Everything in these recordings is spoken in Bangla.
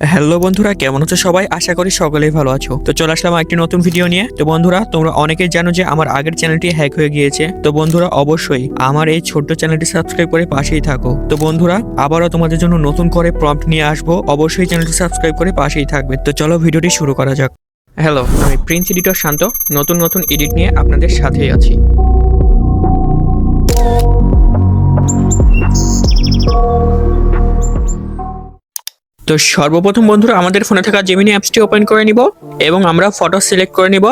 হ্যালো বন্ধুরা, কেমন আছো সবাই? আশা করি সকলেই ভালো আছো। তো চলে আসলাম একটি নতুন ভিডিও নিয়ে। তো বন্ধুরা, তোমরা অনেকেই জানো যে আমার আগের চ্যানেলটি হ্যাক হয়ে গিয়েছে। তো বন্ধুরা, অবশ্যই আমার এই ছোট্ট চ্যানেলটি সাবস্ক্রাইব করে পাশেই থাকো। তো বন্ধুরা, আবারও তোমাদের জন্য নতুন করে প্রম্পট নিয়ে আসবো। অবশ্যই চ্যানেলটি সাবস্ক্রাইব করে পাশেই থাকবে। তো চলো ভিডিওটি শুরু করা যাক। হ্যালো, আমি প্রিন্স এডিটর শান্ত। নতুন এডিট নিয়ে আপনাদের সাথেই আছি। তো সর্বপ্রথম বন্ধুরা, আমাদের ফোনে থাকা জেমিনি অ্যাপসটি ওপেন করে নিব এবং আমরা ফটো সিলেক্ট করে নিব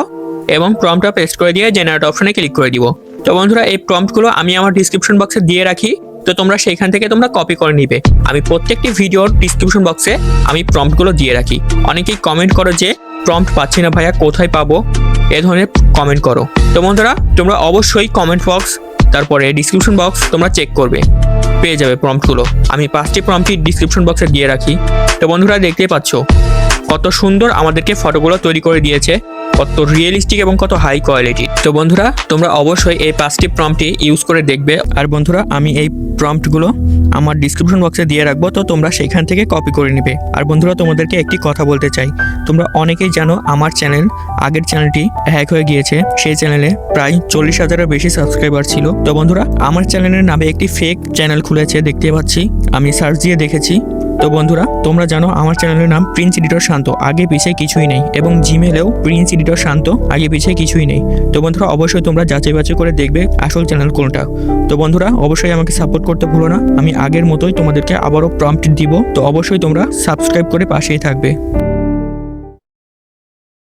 এবং প্রম্পটটা পেস্ট করে দিয়ে জেনারেট অপশনে ক্লিক করে দিব। তো বন্ধুরা, এই প্রম্পটগুলো আমি আমার ডিসক্রিপশন বক্সে দিয়ে রাখি। তো তোমরা সেইখান থেকে তোমরা কপি করে নিবে। আমি প্রত্যেকটি ভিডিওর ডিসক্রিপশন বক্সে আমি প্রম্পটগুলো দিয়ে রাখি। অনেকেই কমেন্ট করো যে প্রম্পট পাচ্ছি না ভাইয়া, কোথায় পাবো? এ ধরনের কমেন্ট করো। তো বন্ধুরা, তোমরা অবশ্যই কমেন্ট বক্স তারপরে ডিসক্রিপশন বক্স তোমরা চেক করবে, পেয়ে যাবে প্রম্পটগুলো। আমি 5টি প্রম্পটই ডিসক্রিপশন বক্সে দিয়ে রাখি। তো বন্ধুরা, দেখতেই পাচ্ছ কত সুন্দর আমাদেরকে ফটোগুলো তৈরি করে দিয়েছে, কত রিয়েলিস্টিক এবং কত হাই কোয়ালিটি। তো বন্ধুরা, তোমরা অবশ্যই এই 5টি প্রম্পটই ইউজ করে দেখবে। আর বন্ধুরা, আমি এই প্রম্পটগুলো আমার ডিসক্রিপশন বক্সে দিয়ে রাখবো, তো তোমরা সেখান থেকে কপি করে নিবে। আর বন্ধুরা, তোমাদেরকে একটি কথা বলতে চাই। তোমরা অনেকেই জানো আমার চ্যানেল, আগের চ্যানেলটি হ্যাক হয়ে গিয়েছে। সেই চ্যানেলে প্রায় 40,000-এর বেশি সাবস্ক্রাইবার ছিল। তো বন্ধুরা, আমার চ্যানেলের নামে একটি ফেক চ্যানেল খুলেছে, দেখতে পাচ্ছি। আমি সার্চ দিয়ে দেখেছি। তো বন্ধুরা, তোমরা জানো আমার চ্যানেলের নাম প্রিন্স এডিটর শান্ত, আগে পিছে কিছুই নেই। এবং জিমেলেও প্রিন্স এডিটর শান্ত, আগে পিছে কিছুই নেই। তো বন্ধুরা, অবশ্যই তোমরা যাচাই বাছাই করে দেখবে আসল চ্যানেল কোনটা। তো বন্ধুরা, অবশ্যই আমাকে সাপোর্ট করতে ভুলো না। আমি আগের মতোই তোমাদেরকে আবারও প্রম্পট দিব। তো অবশ্যই তোমরা সাবস্ক্রাইব করে পাশেই থাকবে।